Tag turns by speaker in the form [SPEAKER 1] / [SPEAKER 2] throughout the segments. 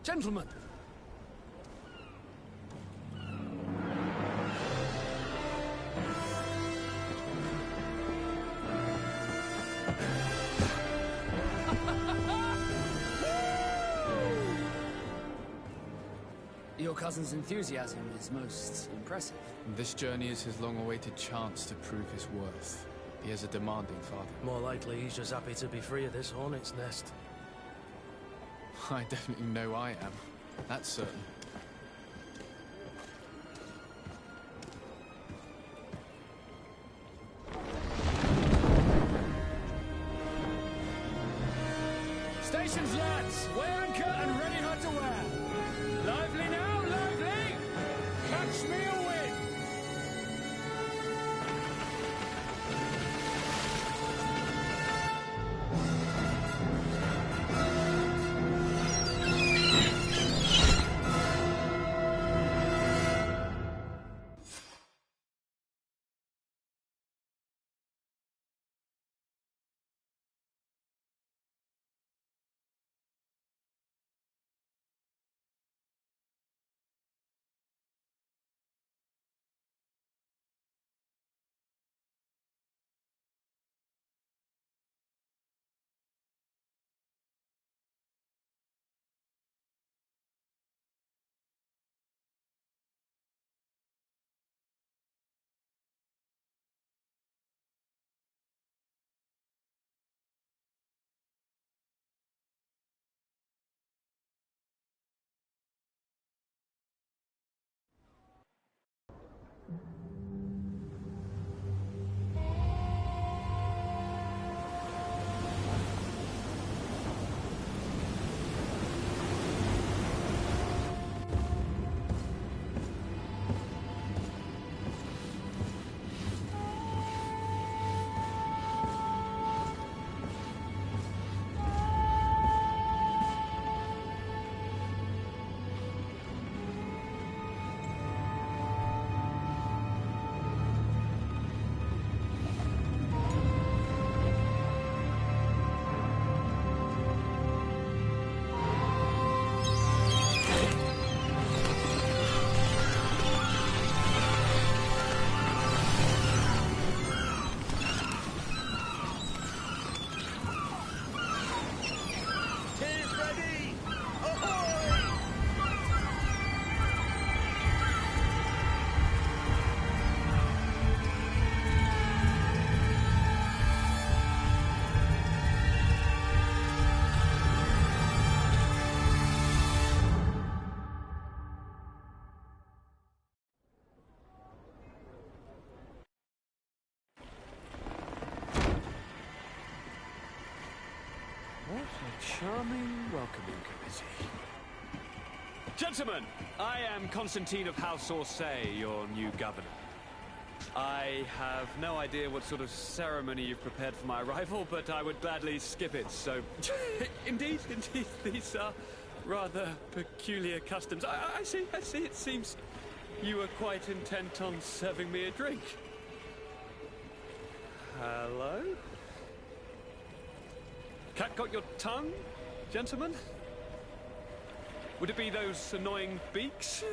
[SPEAKER 1] Gentlemen! Your cousin's enthusiasm is most impressive.
[SPEAKER 2] This journey is his long-awaited chance to prove his worth. He is a demanding father.
[SPEAKER 3] More likely he's just happy to be free of this hornet's nest.
[SPEAKER 2] I definitely know I am. That's certain.
[SPEAKER 1] Stations, lads! Weigh anchor and ready her to wear! Lively now, lively! Catch me a wind!
[SPEAKER 3] What a charming welcoming committee.
[SPEAKER 4] Gentlemen, I am Constantine of House Orsay, your new governor. I have no idea what sort of ceremony you've prepared for my arrival, but I would gladly skip it, so... Indeed, these are rather peculiar customs. I see, it seems you were quite intent on serving me a drink. Hello? Cat got your tongue, gentlemen? Would it be those annoying beaks?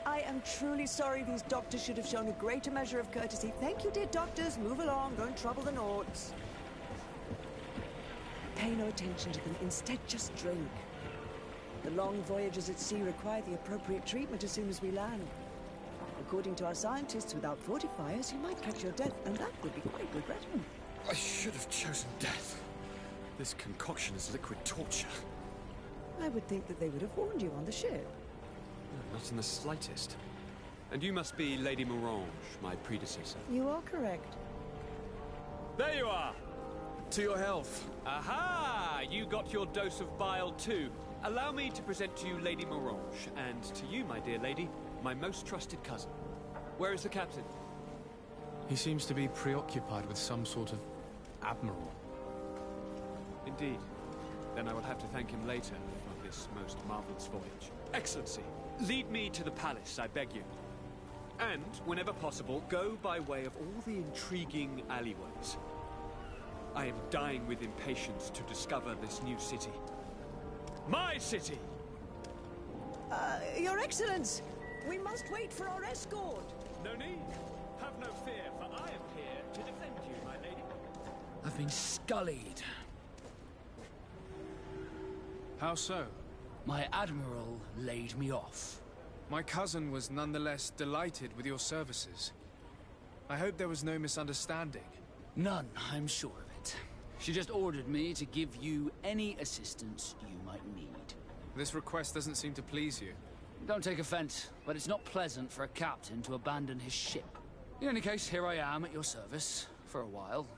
[SPEAKER 5] I am truly sorry. These doctors should have shown a greater measure of courtesy. Thank you, dear doctors. Move along. Don't trouble the Nords. Pay no attention to them. Instead, just drink. The long voyages at sea require the appropriate treatment as soon as we land. According to our scientists, without fortifiers, you might catch your death, and that would be quite regrettable.
[SPEAKER 1] I should have chosen death. This concoction is liquid torture.
[SPEAKER 5] I would think that they would have warned you on the ship.
[SPEAKER 4] Not in the slightest. And you must be Lady Morange, my predecessor.
[SPEAKER 5] You are correct.
[SPEAKER 4] There you are!
[SPEAKER 1] To your health.
[SPEAKER 4] Aha! You got your dose of bile too. Allow me to present to you Lady Morange, and to you, my dear lady, my most trusted cousin. Where is the captain?
[SPEAKER 2] He seems to be preoccupied with some sort of admiral.
[SPEAKER 4] Indeed. Then I will have to thank him later for this most marvelous voyage. Excellency, lead me to the palace, I beg you. And, whenever possible, go by way of all the intriguing alleyways. I am dying with impatience to discover this new city. My city!
[SPEAKER 5] Your Excellence, we must wait for our escort.
[SPEAKER 4] No need. Have no fear, for I am here to defend you, my lady.
[SPEAKER 1] I've been scullied.
[SPEAKER 2] How so?
[SPEAKER 1] My admiral laid me off.
[SPEAKER 2] My cousin was nonetheless delighted with your services. I hope there was no misunderstanding.
[SPEAKER 1] None, I'm sure of it. She just ordered me to give you any assistance you might need.
[SPEAKER 2] This request doesn't seem to please you.
[SPEAKER 1] Don't take offense, but it's not pleasant for a captain to abandon his ship. In any case, here I am at your service, for a while.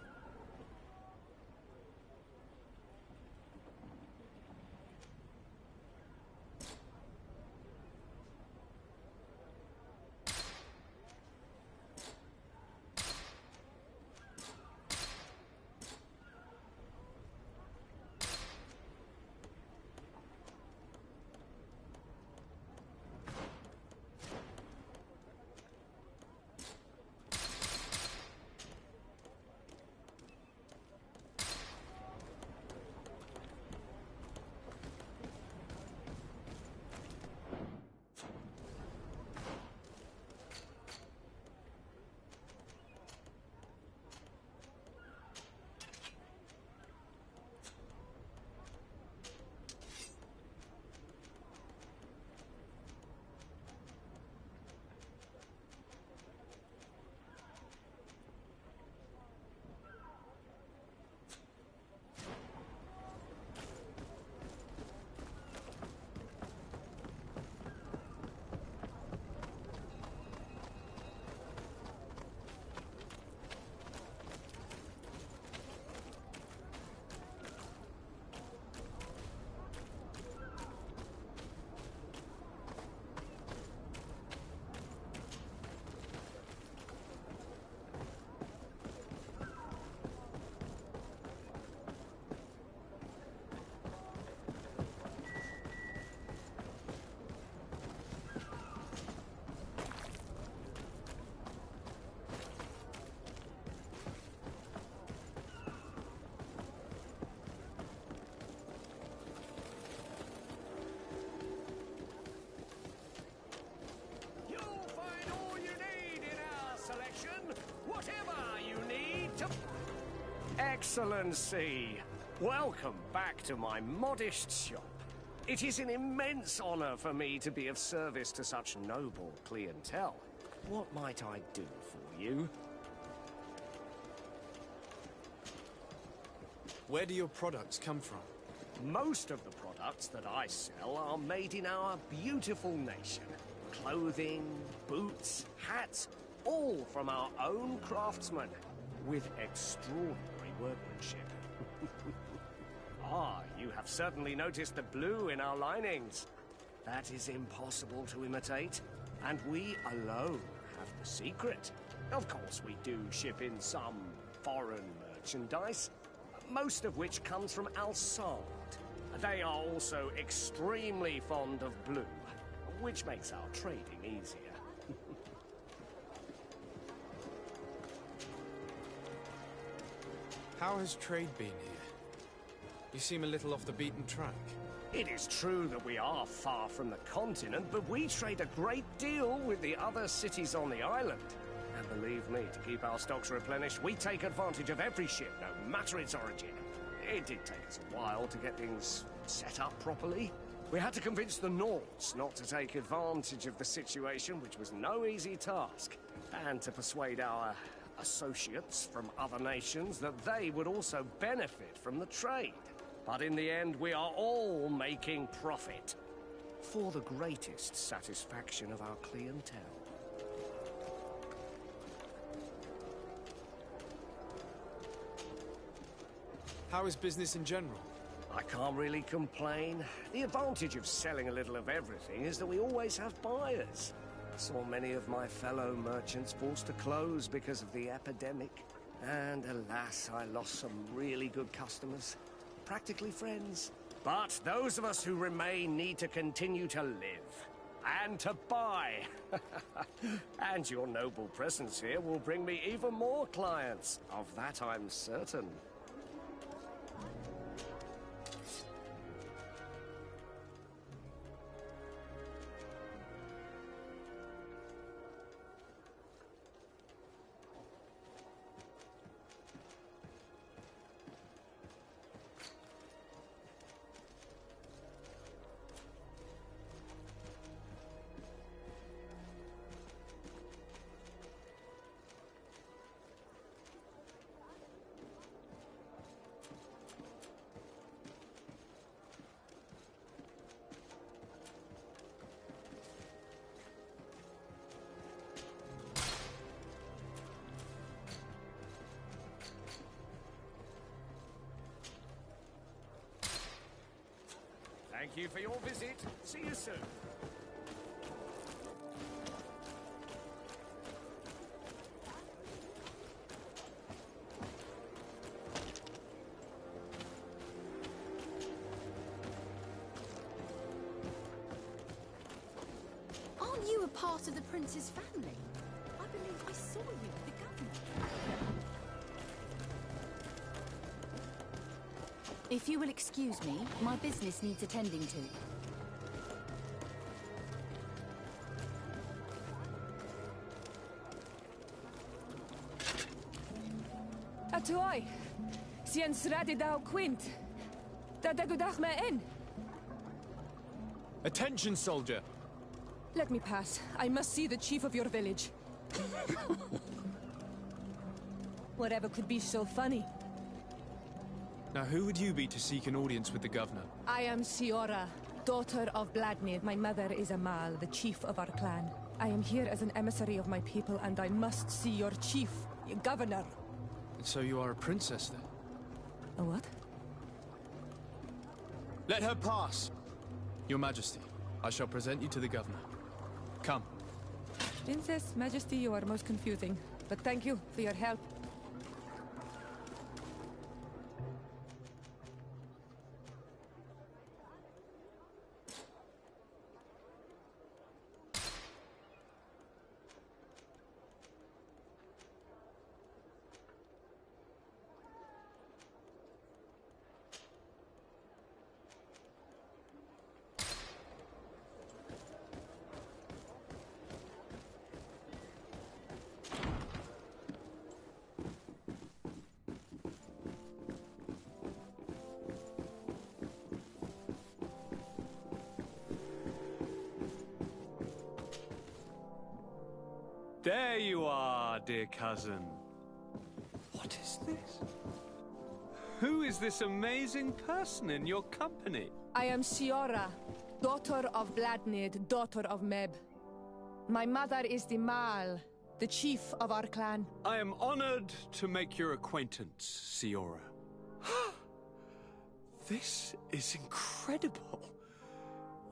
[SPEAKER 6] Excellency, welcome back to my modest shop. It is an immense honor for me to be of service to such noble clientele. What might I do for you?
[SPEAKER 2] Where do your products come from?
[SPEAKER 6] Most of the products that I sell are made in our beautiful nation. Clothing, boots, hats, all from our own craftsmen, with extraordinary workmanship. Ah, you have certainly noticed the blue in our linings. That is impossible to imitate, and we alone have the secret. Of course, we do ship in some foreign merchandise, most of which comes from Alsand. They are also extremely fond of blue, which makes our trading easier.
[SPEAKER 2] How has trade been here? You seem a little off the beaten track.
[SPEAKER 6] It is true that we are far from the continent, but we trade a great deal with the other cities on the island. And believe me, to keep our stocks replenished, we take advantage of every ship, no matter its origin. It did take us a while to get things set up properly. We had to convince the Nords not to take advantage of the situation, which was no easy task, and to persuade our associates from other nations that they would also benefit from the trade. But in the end, we are all making profit, for the greatest satisfaction of our clientele.
[SPEAKER 2] How is business in general?
[SPEAKER 6] I can't really complain. The advantage of selling a little of everything is that we always have buyers. I saw many of my fellow merchants forced to close because of the epidemic. And alas, I lost some really good customers. Practically friends. But those of us who remain need to continue to live. And to buy. And your noble presence here will bring me even more clients. Of that I'm certain. Thank you for your visit. See you soon.
[SPEAKER 7] Aren't you a part of the prince's family? I believe I saw you with the governor. If you will excuse me, my business needs attending to.
[SPEAKER 8] Atuai, sien sradi dau quint. Da dagudach me in.
[SPEAKER 3] Attention, soldier!
[SPEAKER 8] Let me pass. I must see the chief of your village. Whatever could be so funny.
[SPEAKER 2] Now, who would you be to seek an audience with the governor?
[SPEAKER 8] I am Siora, daughter of Bladnid. My mother is Amal, the chief of our clan. I am here as an emissary of my people, and I must see your chief, your governor.
[SPEAKER 2] And so you are a princess, then?
[SPEAKER 8] A what?
[SPEAKER 3] Let her pass!
[SPEAKER 2] Your Majesty, I shall present you to the governor. Come.
[SPEAKER 8] Princess, Majesty, you are most confusing. But thank you for your help.
[SPEAKER 4] There you are, dear cousin. What is this? Who is this amazing person in your company?
[SPEAKER 8] I am Siora, daughter of Bladnid, daughter of Meb. My mother is the Mal, the chief of our clan.
[SPEAKER 4] I am honored to make your acquaintance, Siora. This is incredible.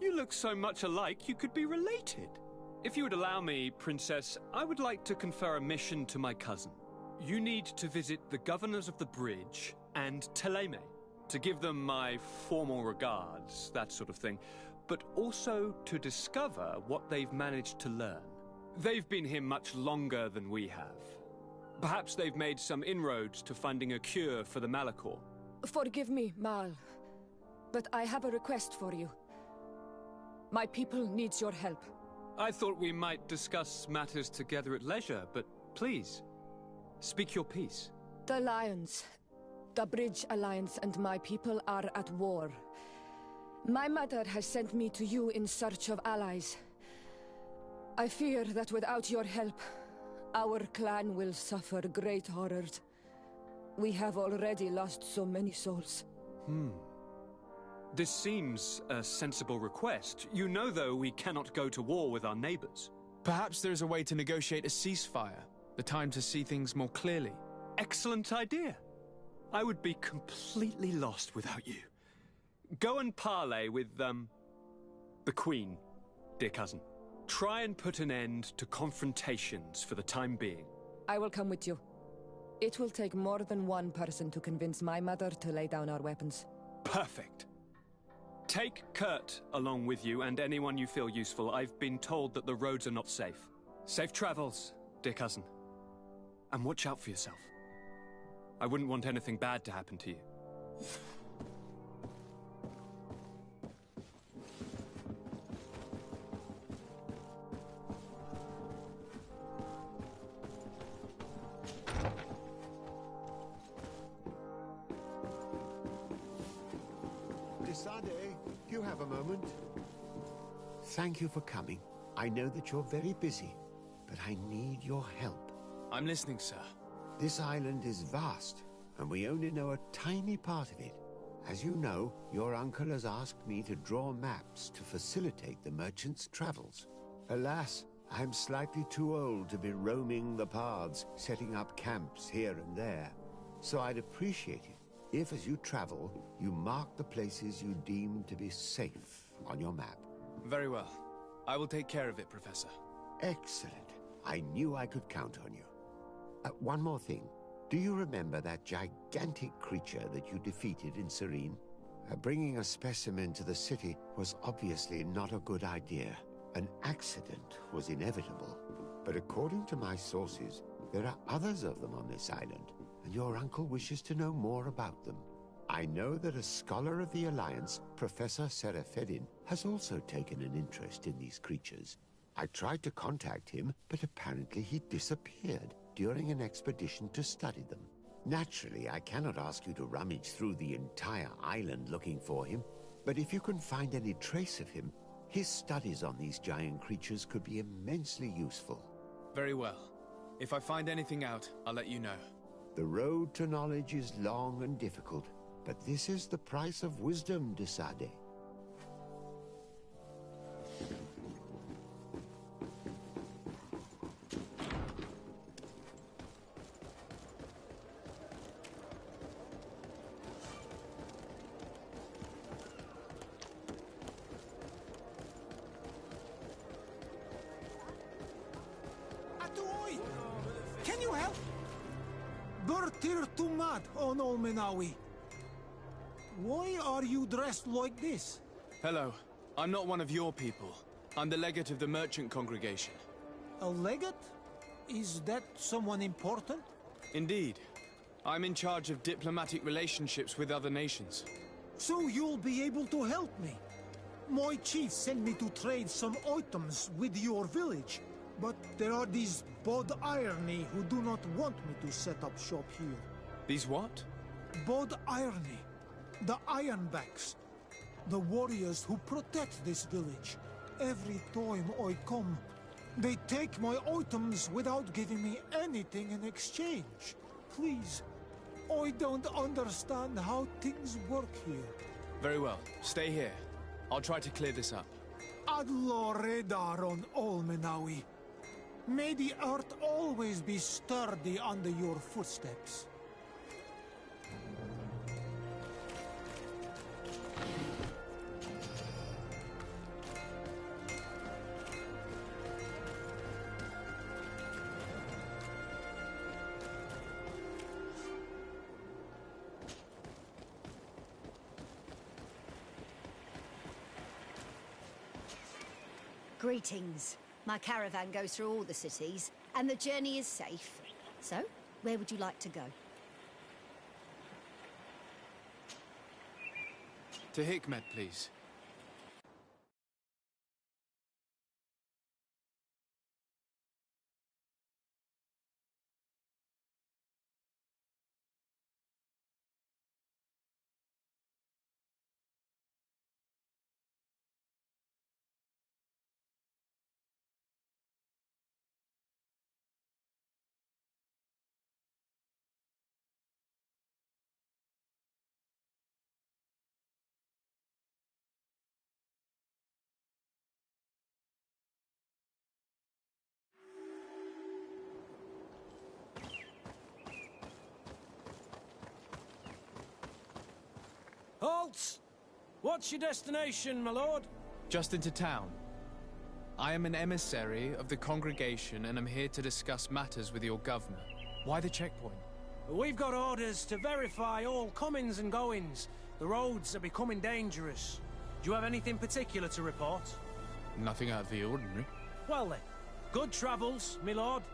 [SPEAKER 4] You look so much alike you could be related. If you would allow me, Princess, I would like to confer a mission to my cousin. You need to visit the governors of the bridge and Teleme to give them my formal regards, that sort of thing, but also to discover what they've managed to learn. They've been here much longer than we have. Perhaps they've made some inroads to finding a cure for the Malachor.
[SPEAKER 8] Forgive me, Mal, but I have a request for you. My people needs your help.
[SPEAKER 4] I thought we might discuss matters together at leisure, but please, speak your piece.
[SPEAKER 8] The Lions, the Bridge Alliance and my people are at war. My mother has sent me to you in search of allies. I fear that without your help, our clan will suffer great horrors. We have already lost so many souls.
[SPEAKER 4] This seems a sensible request. You know, though, we cannot go to war with our neighbors.
[SPEAKER 2] Perhaps there is a way to negotiate a ceasefire. The time to see things more clearly.
[SPEAKER 4] Excellent idea. I would be completely lost without you. Go and parley with, the Queen, dear cousin. Try and put an end to confrontations for the time being.
[SPEAKER 8] I will come with you. It will take more than one person to convince my mother to lay down our weapons.
[SPEAKER 4] Perfect. Take Kurt along with you and anyone you feel useful. I've been told that the roads are not safe. Safe travels, dear cousin. And watch out for yourself. I wouldn't want anything bad to happen to you.
[SPEAKER 9] Desade, do you have a moment? Thank you for coming. I know that you're very busy, but I need your help.
[SPEAKER 2] I'm listening, sir.
[SPEAKER 9] This island is vast, and we only know a tiny part of it. As you know, your uncle has asked me to draw maps to facilitate the merchants' travels. Alas, I'm slightly too old to be roaming the paths, setting up camps here and there. So I'd appreciate it If, as you travel, you mark the places you deem to be safe on your map.
[SPEAKER 2] Very well. I will take care of it, Professor.
[SPEAKER 9] Excellent. I knew I could count on you. One more thing. Do you remember that gigantic creature that you defeated in Serene? Bringing a specimen to the city was obviously not a good idea. An accident was inevitable. But according to my sources, there are others of them on this island, and your uncle wishes to know more about them. I know that a scholar of the Alliance, Professor Serafedin, has also taken an interest in these creatures. I tried to contact him, but apparently he disappeared during an expedition to study them. Naturally, I cannot ask you to rummage through the entire island looking for him, but if you can find any trace of him, his studies on these giant creatures could be immensely useful.
[SPEAKER 2] Very well. If I find anything out, I'll let you know.
[SPEAKER 9] The road to knowledge is long and difficult, but this is the price of wisdom, de Sade.
[SPEAKER 10] Can you help? Bertir Tumad on Olmenawi. Why are you dressed like this?
[SPEAKER 2] Hello. I'm not one of your people. I'm the legate of the merchant congregation.
[SPEAKER 10] A legate? Is that someone important?
[SPEAKER 2] Indeed. I'm in charge of diplomatic relationships with other nations.
[SPEAKER 10] So you'll be able to help me. My chief sent me to trade some items with your village, but there are these Bod Irony who do not want me to set up shop here.
[SPEAKER 2] These what?
[SPEAKER 10] Bod Irony. The Ironbacks. The warriors who protect this village. Every time I come, they take my items without giving me anything in exchange. Please, I don't understand how things work here.
[SPEAKER 2] Very well. Stay here. I'll try to clear this up.
[SPEAKER 10] Adlo Redar on Olmenawi. May the earth always be sturdy under your footsteps.
[SPEAKER 11] Greetings. My caravan goes through all the cities, and the journey is safe. So, where would you like to go?
[SPEAKER 2] To Hikmet, please.
[SPEAKER 6] Halt! What's your destination, my lord?
[SPEAKER 2] Just into town. I am an emissary of the congregation and am here to discuss matters with your governor. Why the checkpoint?
[SPEAKER 6] We've got orders to verify all comings and goings. The roads are becoming dangerous. Do you have anything particular to report?
[SPEAKER 2] Nothing out of the ordinary.
[SPEAKER 6] Well then, good travels, my lord.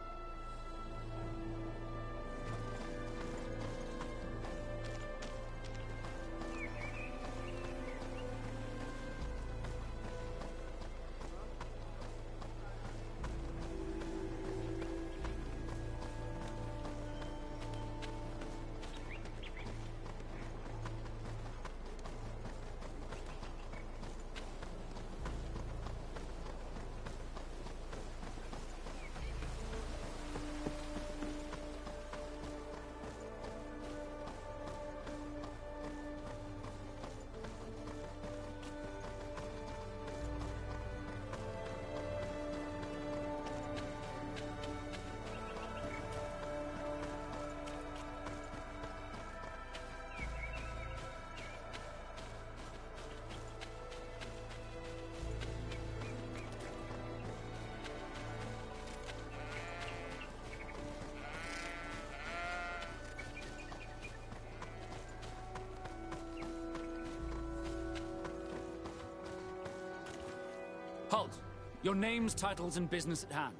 [SPEAKER 1] Halt! Your names, titles, and business at hand.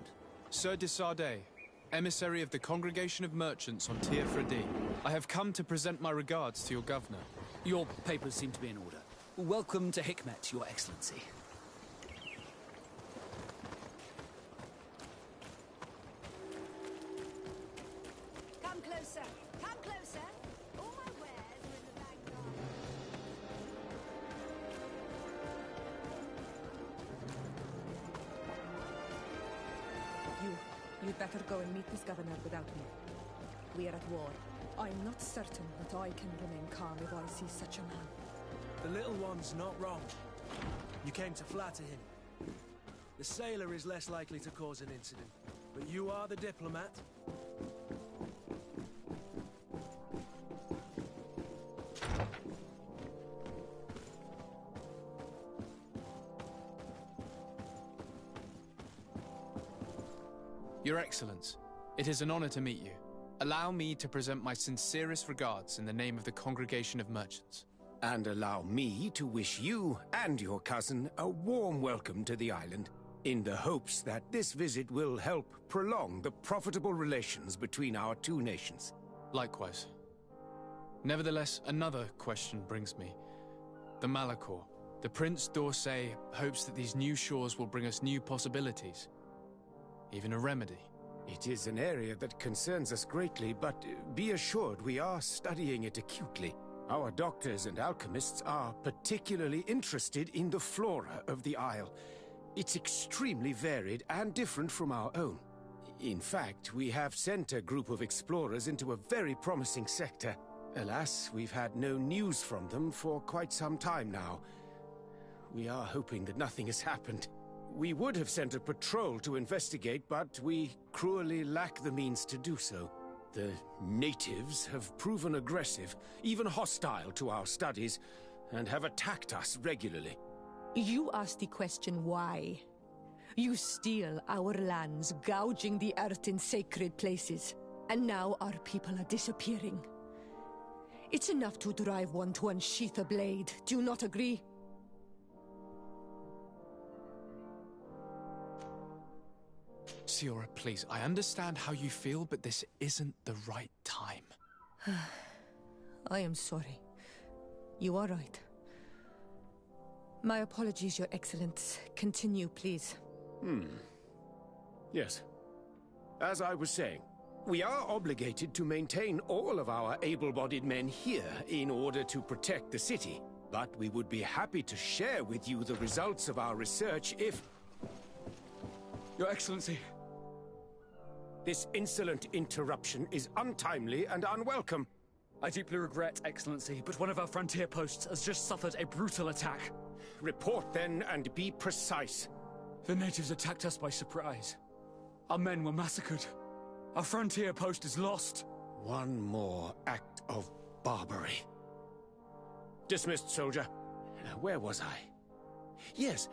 [SPEAKER 2] Sir de Sardet, emissary of the Congregation of Merchants on Tir Fredi. I have come to present my regards to your governor.
[SPEAKER 1] Your papers seem to be in order. Welcome to Hikmet, Your Excellency.
[SPEAKER 11] Come closer. Come closer. All my wares are in the back garden.
[SPEAKER 8] You'd better go and meet this governor without me. We are at war. I'm not certain that I can remain calm if I see such a man.
[SPEAKER 3] The little one's not wrong. You came to flatter him. The sailor is less likely to cause an incident, but you are the diplomat.
[SPEAKER 2] Your Excellence, it is an honor to meet you. Allow me to present my sincerest regards in the name of the Congregation of Merchants.
[SPEAKER 6] And allow me to wish you and your cousin a warm welcome to the island, in the hopes that this visit will help prolong the profitable relations between our two nations.
[SPEAKER 2] Likewise. Nevertheless, another question brings me. The Malachor. The Prince d'Orsay hopes that these new shores will bring us new possibilities. Even a remedy.
[SPEAKER 6] It is an area that concerns us greatly, but be assured we are studying it acutely. Our doctors and alchemists are particularly interested in the flora of the Isle. It's extremely varied and different from our own. In fact, we have sent a group of explorers into a very promising sector. Alas, we've had no news from them for quite some time now. We are hoping that nothing has happened. We would have sent a patrol to investigate, but we cruelly lack the means to do so. The natives have proven aggressive, even hostile to our studies, and have attacked us regularly.
[SPEAKER 8] You asked the question why. You steal our lands, gouging the earth in sacred places. And now our people are disappearing. It's enough to drive one to unsheath a blade. Do you not agree?
[SPEAKER 2] Siora, please, I understand how you feel, but this isn't the right time.
[SPEAKER 8] I am sorry. You are right. My apologies, Your Excellence. Continue, please.
[SPEAKER 6] Yes. As I was saying, we are obligated to maintain all of our able-bodied men here in order to protect the city. But we would be happy to share with you the results of our research if...
[SPEAKER 1] Your Excellency.
[SPEAKER 6] This insolent interruption is untimely and unwelcome.
[SPEAKER 1] I deeply regret, Excellency, but one of our frontier posts has just suffered a brutal attack.
[SPEAKER 6] Report then and be precise.
[SPEAKER 1] The natives attacked us by surprise. Our men were massacred. Our frontier post is lost.
[SPEAKER 6] One more act of barbarity. Dismissed, soldier. Where was I? Yes.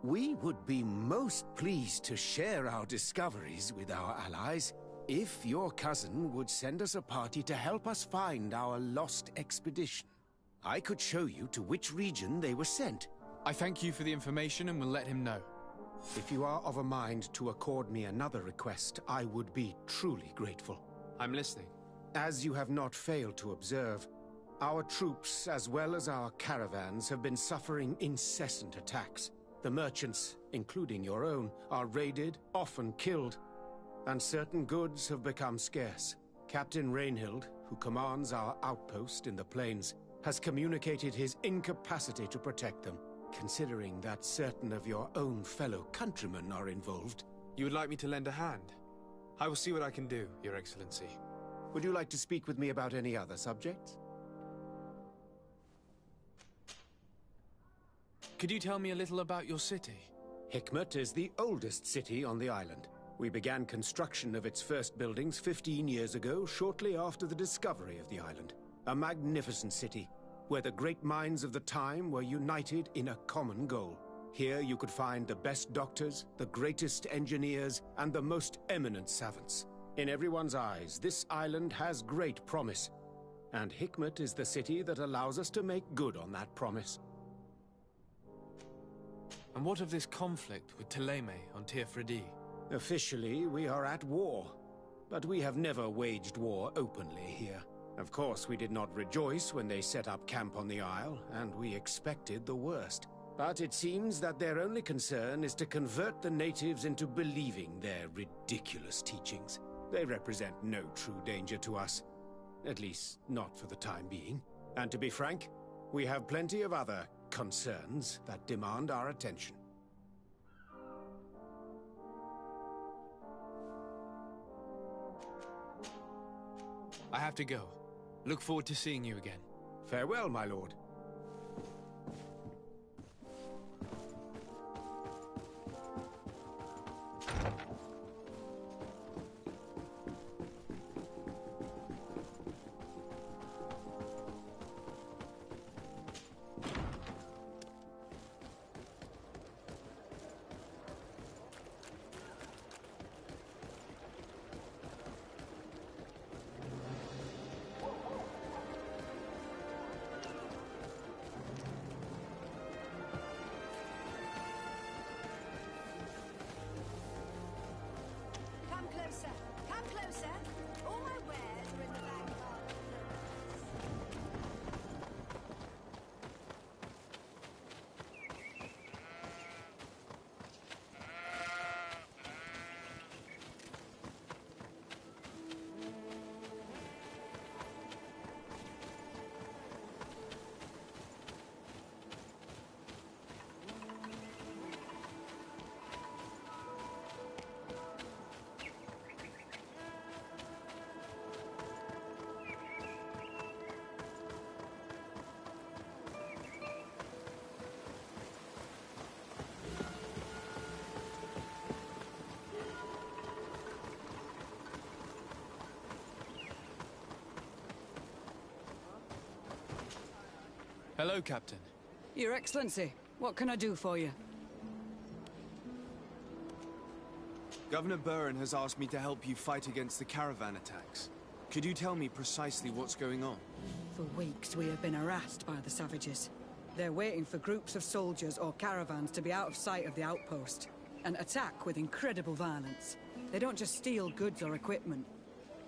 [SPEAKER 6] We would be most pleased to share our discoveries with our allies if your cousin would send us a party to help us find our lost expedition. I could show you to which region they were sent.
[SPEAKER 2] I thank you for the information and will let him know.
[SPEAKER 6] If you are of a mind to accord me another request, I would be truly grateful.
[SPEAKER 2] I'm listening.
[SPEAKER 6] As you have not failed to observe, our troops, as well as our caravans, have been suffering incessant attacks. The merchants, including your own, are raided, often killed, and certain goods have become scarce. Captain Rainhild, who commands our outpost in the plains, has communicated his incapacity to protect them, considering that certain of your own fellow countrymen are involved.
[SPEAKER 2] You would like me to lend a hand? I will see what I can do, Your Excellency.
[SPEAKER 6] Would you like to speak with me about any other subjects?
[SPEAKER 2] Could you tell me a little about your city?
[SPEAKER 6] Hikmet is the oldest city on the island. We began construction of its first buildings 15 years ago, shortly after the discovery of the island. A magnificent city, where the great minds of the time were united in a common goal. Here you could find the best doctors, the greatest engineers, and the most eminent savants. In everyone's eyes, this island has great promise, and Hikmet is the city that allows us to make good on that promise.
[SPEAKER 2] And what of this conflict with Thélème on Tir-Fredi?
[SPEAKER 6] Officially, we are at war. But we have never waged war openly here. Of course, we did not rejoice when they set up camp on the Isle, and we expected the worst. But it seems that their only concern is to convert the natives into believing their ridiculous teachings. They represent no true danger to us. At least, not for the time being. And to be frank, we have plenty of other concerns that demand our attention.
[SPEAKER 2] I have to go. Look forward to seeing you again.
[SPEAKER 6] Farewell, my lord.
[SPEAKER 11] Come closer. Come closer. All my wares are in the back garden.
[SPEAKER 2] Hello, Captain.
[SPEAKER 12] Your Excellency, what can I do for you?
[SPEAKER 13] Governor Buren has asked me to help you fight against the caravan attacks. Could you tell me precisely what's going on?
[SPEAKER 12] For weeks we have been harassed by the savages. They're waiting for groups of soldiers or caravans to be out of sight of the outpost and attack with incredible violence. They don't just steal goods or equipment.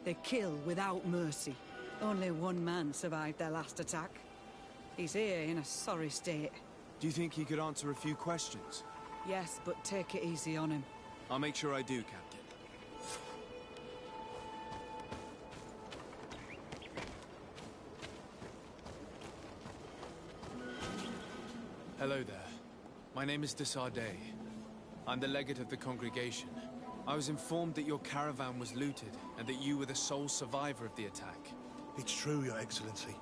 [SPEAKER 12] They kill without mercy. Only one man survived their last attack. He's here in a sorry state.
[SPEAKER 13] Do you think he could answer a few questions?
[SPEAKER 12] Yes, but take it easy on him.
[SPEAKER 13] I'll make sure I do, Captain.
[SPEAKER 2] Hello there. My name is de Sardet. I'm the legate of the congregation. I was informed that your caravan was looted, and that you were the sole survivor of the attack.
[SPEAKER 14] It's true, Your Excellency.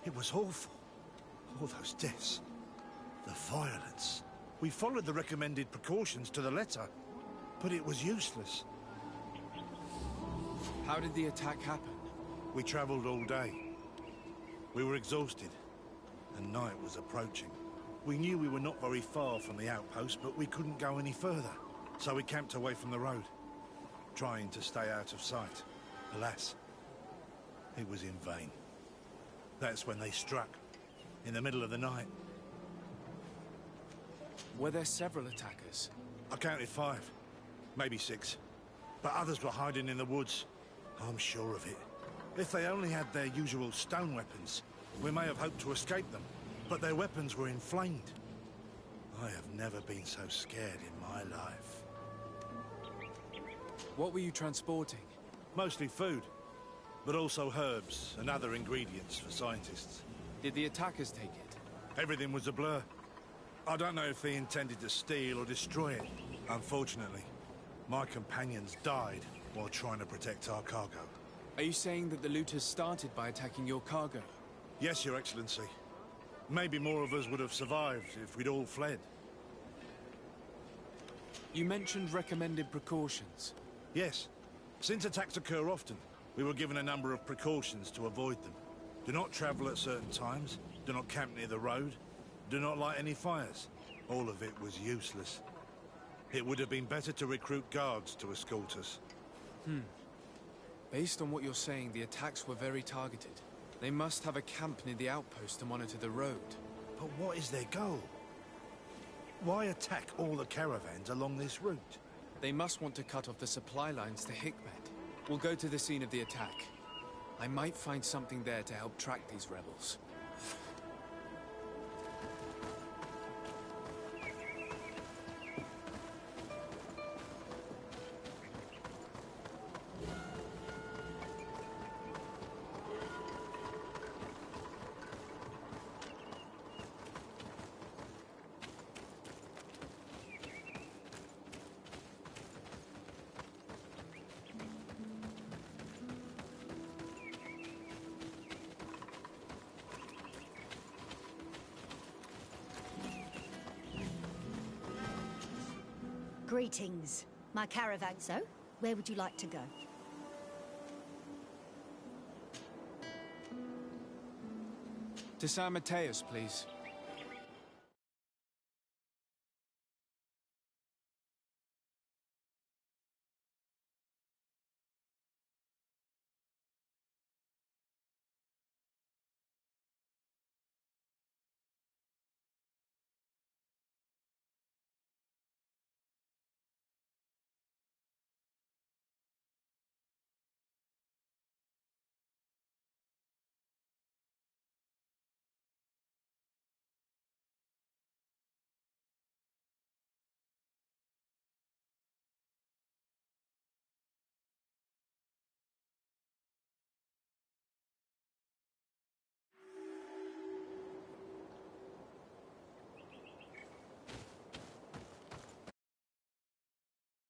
[SPEAKER 14] It was awful. All those deaths. The violence. We followed the recommended precautions to the letter, but it was useless.
[SPEAKER 2] How did the attack happen?
[SPEAKER 14] We traveled all day. We were exhausted, and night was approaching. We knew we were not very far from the outpost, but we couldn't go any further. So we camped away from the road, trying to stay out of sight. Alas, it was in vain. That's when they struck, in the middle of the night.
[SPEAKER 2] Were there several attackers?
[SPEAKER 14] I counted 5, maybe 6. But others were hiding in the woods. I'm sure of it. If they only had their usual stone weapons, we may have hoped to escape them. But their weapons were inflamed. I have never been so scared in my life.
[SPEAKER 2] What were you transporting?
[SPEAKER 14] Mostly food, but also herbs and other ingredients for scientists.
[SPEAKER 2] Did the attackers take it?
[SPEAKER 14] Everything was a blur. I don't know if they intended to steal or destroy it. Unfortunately, my companions died while trying to protect our cargo.
[SPEAKER 2] Are you saying that the looters started by attacking your cargo?
[SPEAKER 14] Yes, Your Excellency. Maybe more of us would have survived if we'd all fled.
[SPEAKER 2] You mentioned recommended precautions.
[SPEAKER 14] Yes. Since attacks occur often, we were given a number of precautions to avoid them. Do not travel at certain times, do not camp near the road, do not light any fires. All of it was useless. It would have been better to recruit guards to escort us.
[SPEAKER 2] Based on what you're saying, the attacks were very targeted. They must have a camp near the outpost to monitor the road.
[SPEAKER 14] But what is their goal? Why attack all the caravans along this route?
[SPEAKER 2] They must want to cut off the supply lines to Hikmet. We'll go to the scene of the attack. I might find something there to help track these rebels.
[SPEAKER 11] Greetings. My caravan. So, where would you like to go?
[SPEAKER 2] To San Mateus, please.